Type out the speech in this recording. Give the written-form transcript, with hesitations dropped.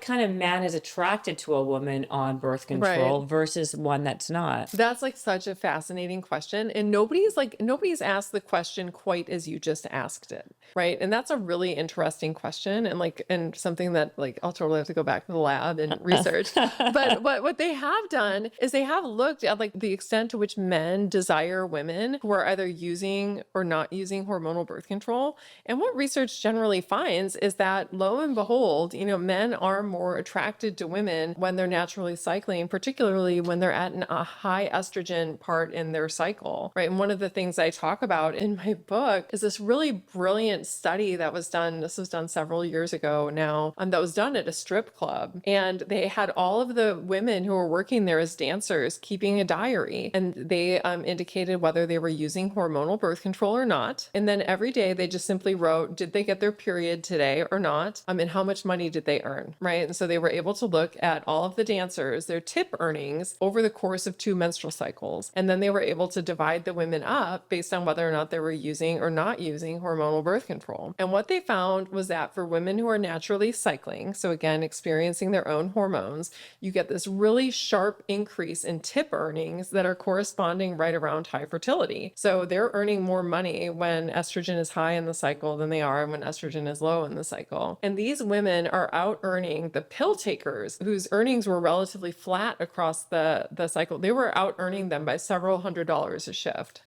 kind of man is attracted to a woman on birth Right. control versus one that's not? That's like such a fascinating question. And nobody's asked the question quite as you just asked it. Right. And that's a really interesting question and and something that I'll totally have to go back to the lab and research. But what they have done is they have looked at like the extent to which men desire women who are either using or not using hormonal birth control. And what research generally finds is that lo and behold, men are more attracted to women when they're naturally cycling, particularly when they're at a high estrogen part in their cycle, right? And one of the things I talk about in my book is this really brilliant study that was done. This was done several years ago now, that was done at a strip club. And they had all of the women who were working there as dancers keeping a diary. And they indicated whether they were using hormonal birth control or not. And then every day they just simply wrote, did they get their period today or not? And how much money did they earn, right? And so they were able to look at all of the dancers, their tip earnings over the course of 2 menstrual cycles. And then they were able to divide the women up based on whether or not they were using or not using hormonal birth control. And what they found was that for women who are naturally cycling, so again, experiencing their own hormones, you get this really sharp increase in tip earnings that are corresponding right around high fertility. So they're earning more money when estrogen is high in the cycle than they are when estrogen is low in the cycle. And these women are out earning the pill takers whose earnings were relatively flat across the cycle. They were out earning them by several $100s a shift.